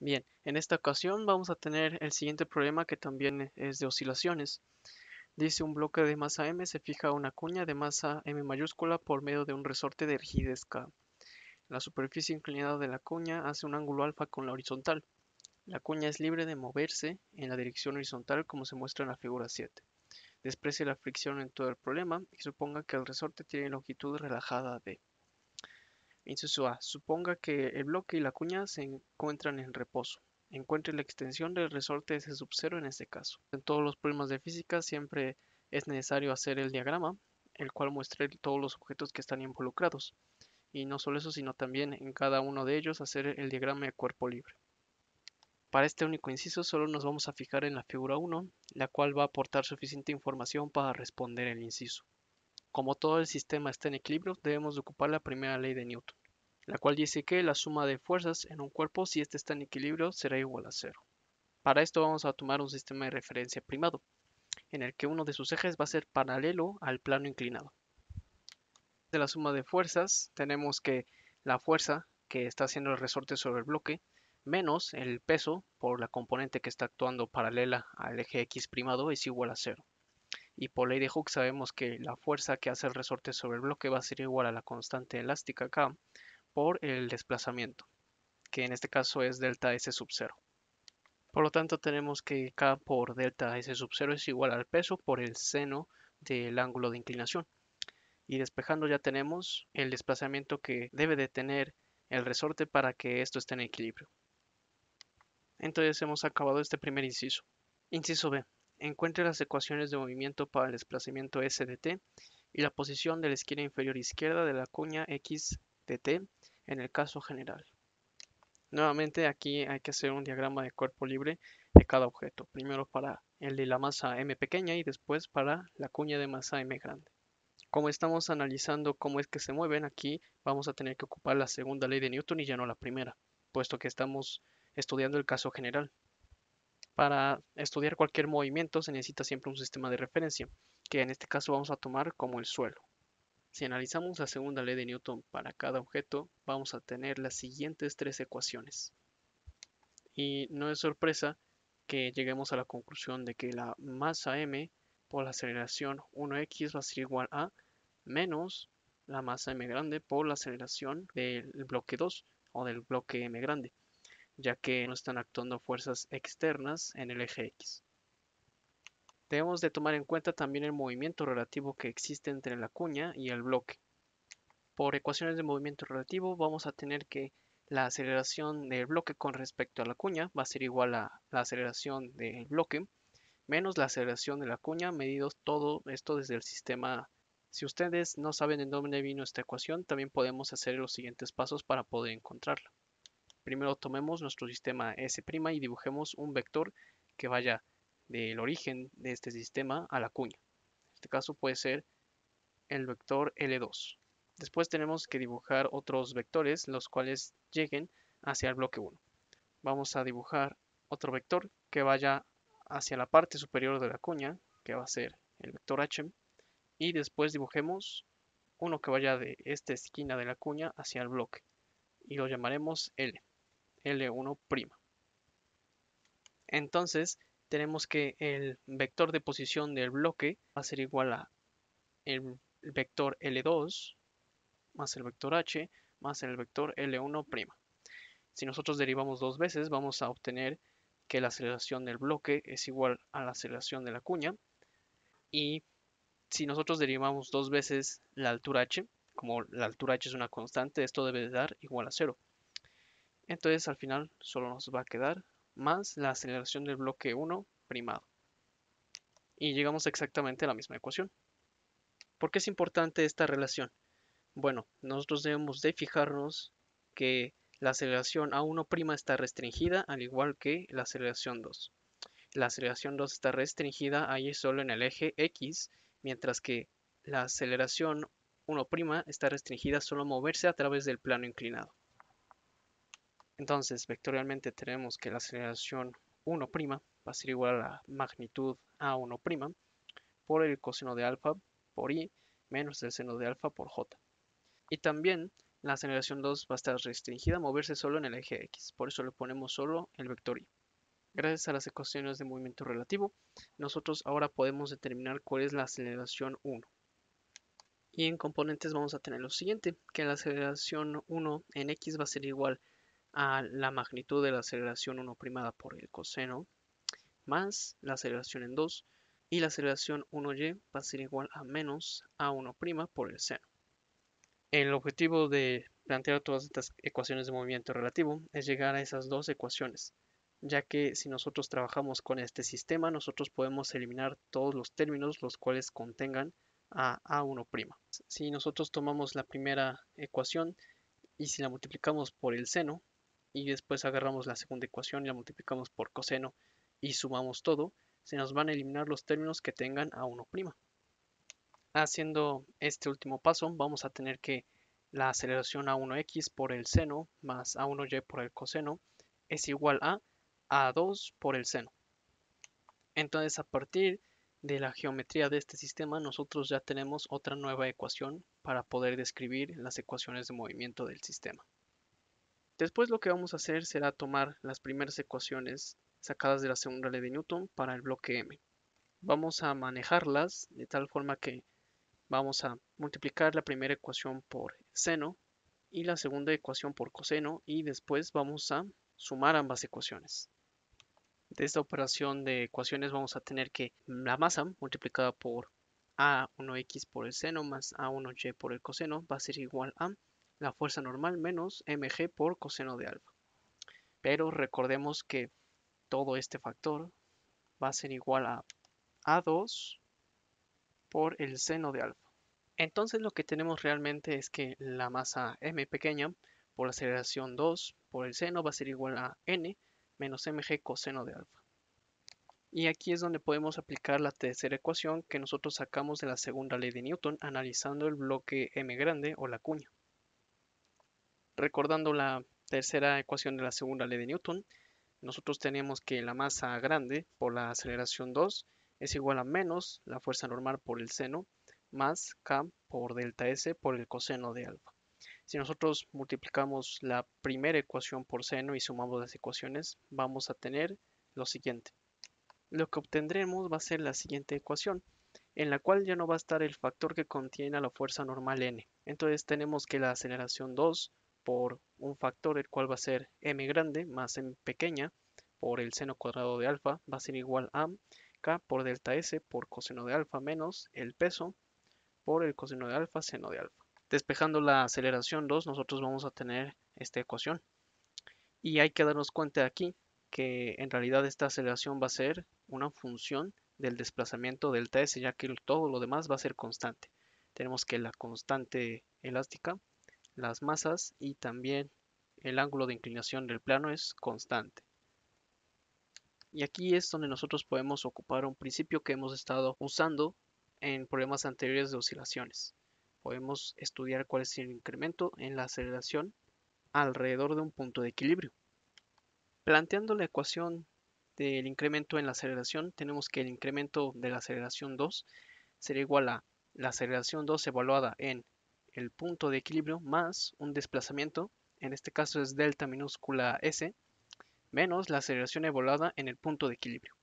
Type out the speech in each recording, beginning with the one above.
Bien, en esta ocasión vamos a tener el siguiente problema que también es de oscilaciones. Dice un bloque de masa m se fija a una cuña de masa m mayúscula por medio de un resorte de rigidez K. La superficie inclinada de la cuña hace un ángulo alfa con la horizontal. La cuña es libre de moverse en la dirección horizontal como se muestra en la figura 7. Desprecie la fricción en todo el problema y suponga que el resorte tiene longitud relajada d. Inciso A. Suponga que el bloque y la cuña se encuentran en reposo. Encuentre la extensión del resorte S sub 0 en este caso. En todos los problemas de física siempre es necesario hacer el diagrama, el cual muestre todos los objetos que están involucrados. Y no solo eso, sino también en cada uno de ellos hacer el diagrama de cuerpo libre. Para este único inciso solo nos vamos a fijar en la figura 1, la cual va a aportar suficiente información para responder el inciso. Como todo el sistema está en equilibrio, debemos de ocupar la primera ley de Newton, la cual dice que la suma de fuerzas en un cuerpo, si éste está en equilibrio, será igual a cero. Para esto vamos a tomar un sistema de referencia primado, en el que uno de sus ejes va a ser paralelo al plano inclinado. De la suma de fuerzas, tenemos que la fuerza que está haciendo el resorte sobre el bloque, menos el peso por la componente que está actuando paralela al eje X primado es igual a cero. Y por ley de Hooke sabemos que la fuerza que hace el resorte sobre el bloque va a ser igual a la constante elástica K por el desplazamiento, que en este caso es delta S sub 0. Por lo tanto, tenemos que K por delta S sub 0 es igual al peso por el seno del ángulo de inclinación. Y despejando ya tenemos el desplazamiento que debe de tener el resorte para que esto esté en equilibrio. Entonces hemos acabado este primer inciso. Inciso B. Encuentre las ecuaciones de movimiento para el desplazamiento S de t y la posición de la esquina inferior izquierda de la cuña X de t en el caso general. Nuevamente aquí hay que hacer un diagrama de cuerpo libre de cada objeto. Primero para el de la masa m pequeña y después para la cuña de masa m grande. Como estamos analizando cómo es que se mueven, aquí vamos a tener que ocupar la segunda ley de Newton y ya no la primera, puesto que estamos estudiando el caso general. Para estudiar cualquier movimiento se necesita siempre un sistema de referencia, que en este caso vamos a tomar como el suelo. Si analizamos la segunda ley de Newton para cada objeto, vamos a tener las siguientes tres ecuaciones. Y no es sorpresa que lleguemos a la conclusión de que la masa m por la aceleración 1x va a ser igual a menos la masa m grande por la aceleración del bloque 2 o del bloque m grande, ya que no están actuando fuerzas externas en el eje X. Debemos de tomar en cuenta también el movimiento relativo que existe entre la cuña y el bloque. Por ecuaciones de movimiento relativo vamos a tener que la aceleración del bloque con respecto a la cuña va a ser igual a la aceleración del bloque menos la aceleración de la cuña, medido todo esto desde el sistema. Si ustedes no saben de dónde vino esta ecuación, también podemos hacer los siguientes pasos para poder encontrarla. Primero tomemos nuestro sistema S' y dibujemos un vector que vaya del origen de este sistema a la cuña. En este caso puede ser el vector L2. Después tenemos que dibujar otros vectores, los cuales lleguen hacia el bloque 1. Vamos a dibujar otro vector que vaya hacia la parte superior de la cuña, que va a ser el vector h, y después dibujemos uno que vaya de esta esquina de la cuña hacia el bloque, y lo llamaremos L, L1'. Entonces, tenemos que el vector de posición del bloque va a ser igual a el vector L2 más el vector h más el vector L1'. Si nosotros derivamos dos veces, vamos a obtener que la aceleración del bloque es igual a la aceleración de la cuña. Y si nosotros derivamos dos veces la altura h, como la altura h es una constante, esto debe de dar igual a cero. Entonces al final solo nos va a quedar más la aceleración del bloque 1 primado. Y llegamos exactamente a la misma ecuación. ¿Por qué es importante esta relación? Bueno, nosotros debemos de fijarnos que la aceleración A1' está restringida, al igual que la aceleración 2. La aceleración 2 está restringida ahí solo en el eje X, mientras que la aceleración 1' está restringida solo a moverse a través del plano inclinado. Entonces, vectorialmente tenemos que la aceleración 1' va a ser igual a la magnitud A1' por el coseno de alfa por i menos el seno de alfa por j. Y también la aceleración 2 va a estar restringida a moverse solo en el eje X, por eso le ponemos solo el vector Y. Gracias a las ecuaciones de movimiento relativo, nosotros ahora podemos determinar cuál es la aceleración 1. Y en componentes vamos a tener lo siguiente, que la aceleración 1 en X va a ser igual a la magnitud de la aceleración 1 primada por el coseno, más la aceleración en 2, y la aceleración 1y va a ser igual a menos a1' por el seno. El objetivo de plantear todas estas ecuaciones de movimiento relativo es llegar a esas dos ecuaciones, ya que si nosotros trabajamos con este sistema, nosotros podemos eliminar todos los términos los cuales contengan a a1'. Si nosotros tomamos la primera ecuación y si la multiplicamos por el seno, y después agarramos la segunda ecuación y la multiplicamos por coseno y sumamos todo, se nos van a eliminar los términos que tengan a1'. Haciendo este último paso, vamos a tener que la aceleración a1x por el seno más a1y por el coseno es igual a a2 por el seno. Entonces, a partir de la geometría de este sistema, nosotros ya tenemos otra nueva ecuación para poder describir las ecuaciones de movimiento del sistema. Después lo que vamos a hacer será tomar las primeras ecuaciones sacadas de la segunda ley de Newton para el bloque M. Vamos a manejarlas de tal forma que vamos a multiplicar la primera ecuación por seno y la segunda ecuación por coseno y después vamos a sumar ambas ecuaciones. De esta operación de ecuaciones vamos a tener que la masa multiplicada por a1x por el seno más a1y por el coseno va a ser igual a la fuerza normal menos mg por coseno de alfa. Pero recordemos que todo este factor va a ser igual a a2 por el seno de alfa. Entonces lo que tenemos realmente es que la masa m pequeña por la aceleración 2 por el seno va a ser igual a n menos mg coseno de alfa. Y aquí es donde podemos aplicar la tercera ecuación que nosotros sacamos de la segunda ley de Newton analizando el bloque m grande o la cuña. Recordando la tercera ecuación de la segunda ley de Newton, nosotros tenemos que la masa grande por la aceleración 2 es igual a menos la fuerza normal por el seno más k por delta s por el coseno de alfa. Si nosotros multiplicamos la primera ecuación por seno y sumamos las ecuaciones, vamos a tener lo siguiente. Lo que obtendremos va a ser la siguiente ecuación, en la cual ya no va a estar el factor que contiene a la fuerza normal n. Entonces tenemos que la aceleración 2 por un factor el cual va a ser m grande más m pequeña por el seno cuadrado de alfa va a ser igual a k por delta s por coseno de alfa menos el peso por el coseno de alfa seno de alfa. Despejando la aceleración 2 nosotros vamos a tener esta ecuación. Y hay que darnos cuenta aquí que en realidad esta aceleración va a ser una función del desplazamiento delta S, ya que todo lo demás va a ser constante. Tenemos que la constante elástica, las masas y también el ángulo de inclinación del plano es constante. Y aquí es donde nosotros podemos ocupar un principio que hemos estado usando en problemas anteriores de oscilaciones. Podemos estudiar cuál es el incremento en la aceleración alrededor de un punto de equilibrio. Planteando la ecuación del incremento en la aceleración, tenemos que el incremento de la aceleración 2 será igual a la aceleración 2 evaluada en el punto de equilibrio más un desplazamiento, en este caso es delta minúscula s, menos la aceleración evaluada en el punto de equilibrio.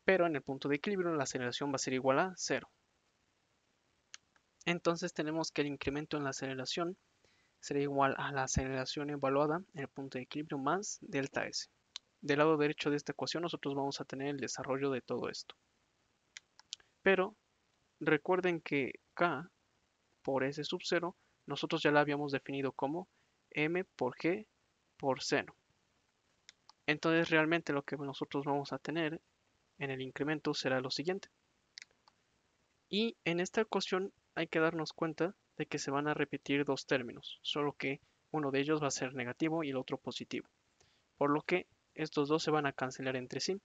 Pero en el punto de equilibrio la aceleración va a ser igual a 0. Entonces tenemos que el incremento en la aceleración será igual a la aceleración evaluada en el punto de equilibrio más delta s. Del lado derecho de esta ecuación nosotros vamos a tener el desarrollo de todo esto. Pero recuerden que k por s sub 0 nosotros ya la habíamos definido como m por g por seno. Entonces realmente lo que nosotros vamos a tener en el incremento será lo siguiente. Y en esta ecuación hay que darnos cuenta de que se van a repetir dos términos, solo que uno de ellos va a ser negativo y el otro positivo. Por lo que estos dos se van a cancelar entre sí.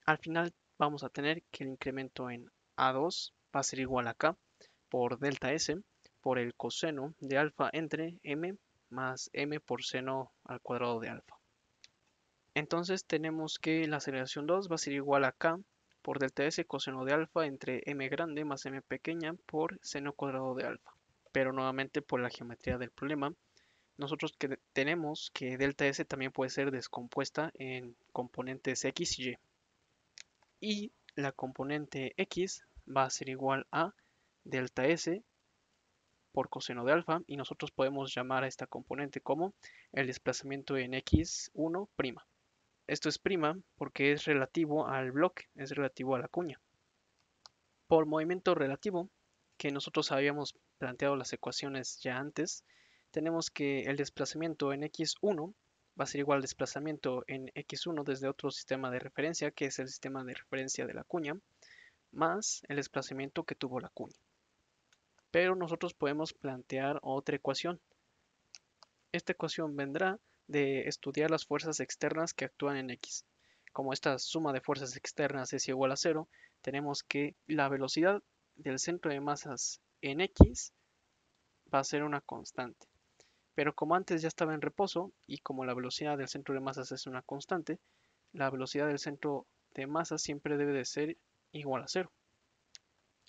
Al final vamos a tener que el incremento en A2 va a ser igual a K por delta S por el coseno de alfa entre M más M por seno al cuadrado de alfa. Entonces tenemos que la aceleración 2 va a ser igual a K por delta S coseno de alfa entre M grande más M pequeña por seno cuadrado de alfa. Pero nuevamente por la geometría del problema nosotros que tenemos que delta S también puede ser descompuesta en componentes X y Y. Y la componente X va a ser igual a delta S por coseno de alfa, y nosotros podemos llamar a esta componente como el desplazamiento en X1'. Esto es prima porque es relativo al bloque, es relativo a la cuña. Por movimiento relativo, que nosotros habíamos planteado las ecuaciones ya antes, tenemos que el desplazamiento en X1 va a ser igual al desplazamiento en X1 desde otro sistema de referencia, que es el sistema de referencia de la cuña, más el desplazamiento que tuvo la cuña. Pero nosotros podemos plantear otra ecuación. Esta ecuación vendrá de estudiar las fuerzas externas que actúan en X. Como esta suma de fuerzas externas es igual a cero, tenemos que la velocidad del centro de masas en X va a ser una constante. Pero como antes ya estaba en reposo y como la velocidad del centro de masas es una constante, la velocidad del centro de masas siempre debe de ser igual a cero.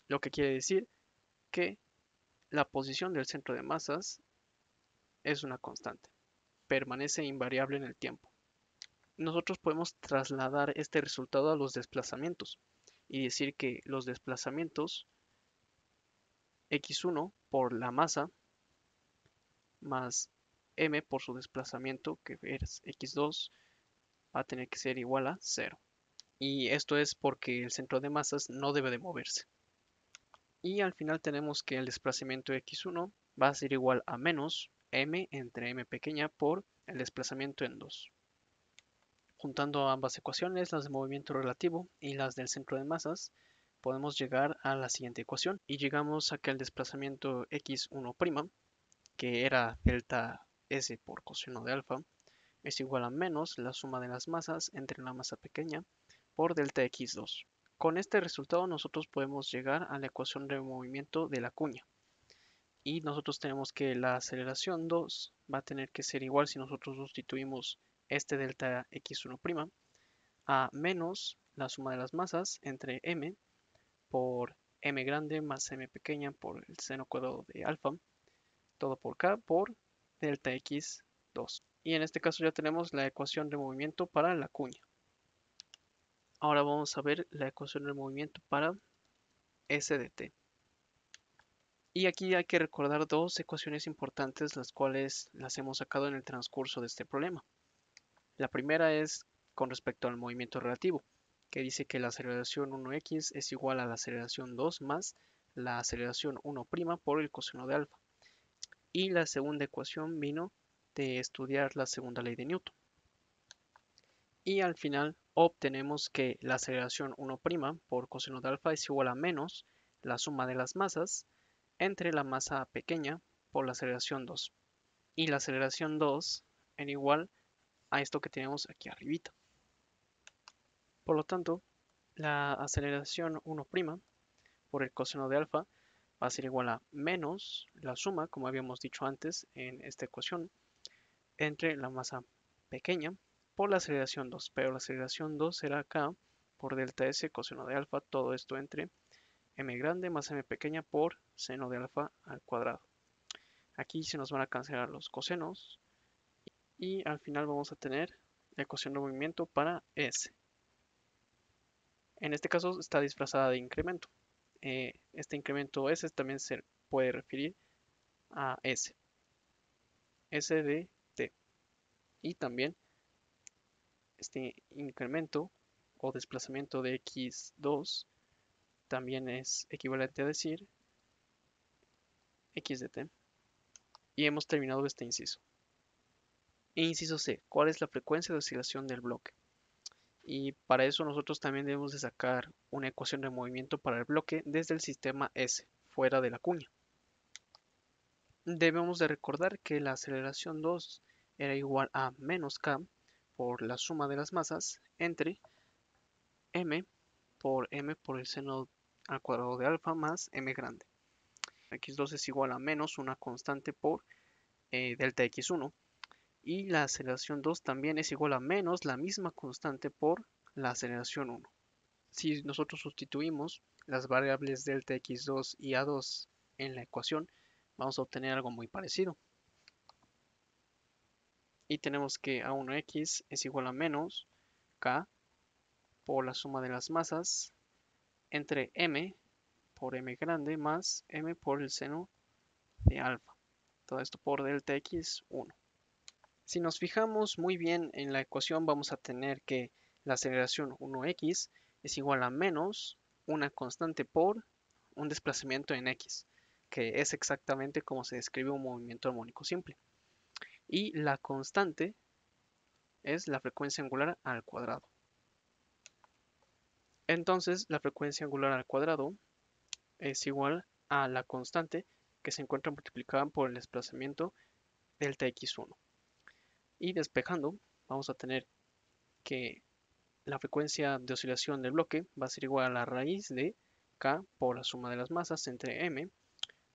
Lo que quiere decir que la posición del centro de masas es una constante, permanece invariable en el tiempo. Nosotros podemos trasladar este resultado a los desplazamientos y decir que los desplazamientos x1 por la masa más m por su desplazamiento, que es x2, va a tener que ser igual a 0. Y esto es porque el centro de masas no debe de moverse. Y al final tenemos que el desplazamiento x1 va a ser igual a menos m entre m pequeña por el desplazamiento en 2. Juntando ambas ecuaciones, las de movimiento relativo y las del centro de masas, podemos llegar a la siguiente ecuación y llegamos a que el desplazamiento x1', que era delta S por coseno de alfa, es igual a menos la suma de las masas entre la masa pequeña por delta x2. Con este resultado nosotros podemos llegar a la ecuación de movimiento de la cuña. Y nosotros tenemos que la aceleración 2 va a tener que ser igual si nosotros sustituimos este delta x1' a menos la suma de las masas entre m por m grande más m pequeña por el seno cuadrado de alfa, todo por k por delta x2. Y en este caso ya tenemos la ecuación de movimiento para la cuña. Ahora vamos a ver la ecuación de movimiento para s de t. Y aquí hay que recordar dos ecuaciones importantes, las cuales las hemos sacado en el transcurso de este problema. La primera es con respecto al movimiento relativo, que dice que la aceleración 1x es igual a la aceleración 2 más la aceleración 1' por el coseno de alfa. Y la segunda ecuación vino de estudiar la segunda ley de Newton. Y al final obtenemos que la aceleración 1' por coseno de alfa es igual a menos la suma de las masas entre la masa pequeña por la aceleración 2. Y la aceleración 2 en igual a esto que tenemos aquí arribita. Por lo tanto, la aceleración 1' por el coseno de alfa va a ser igual a menos la suma, como habíamos dicho antes en esta ecuación, entre la masa pequeña por la aceleración 2. Pero la aceleración 2 será acá por delta S coseno de alfa, todo esto entre m grande más m pequeña por seno de alfa al cuadrado. Aquí se nos van a cancelar los cosenos y al final vamos a tener la ecuación de movimiento para S. En este caso está disfrazada de incremento. Este incremento S también se puede referir a S de t. Y también este incremento o desplazamiento de x2 también es equivalente a decir x de t. Y hemos terminado este inciso. Inciso C, ¿cuál es la frecuencia de oscilación del bloque? Y para eso nosotros también debemos de sacar una ecuación de movimiento para el bloque desde el sistema S, fuera de la cuña. Debemos de recordar que la aceleración 2 era igual a menos k por la suma de las masas entre m por el seno al cuadrado de alfa más m grande. X2 es igual a menos una constante por delta x1 y la aceleración 2 también es igual a menos la misma constante por la aceleración 1. Si nosotros sustituimos las variables delta x2 y a2 en la ecuación, vamos a obtener algo muy parecido. y tenemos que A1x es igual a menos K por la suma de las masas entre M por M grande más M por el seno de alfa. Todo esto por delta x1. Si nos fijamos muy bien en la ecuación, vamos a tener que la aceleración 1x es igual a menos una constante por un desplazamiento en x, que es exactamente como se describe un movimiento armónico simple. Y la constante es la frecuencia angular al cuadrado. Entonces, la frecuencia angular al cuadrado es igual a la constante que se encuentra multiplicada por el desplazamiento delta x1. Y despejando, vamos a tener que la frecuencia de oscilación del bloque va a ser igual a la raíz de K por la suma de las masas entre M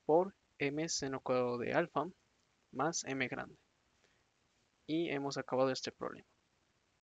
por M seno cuadrado de alfa más M grande. Y hemos acabado este problema.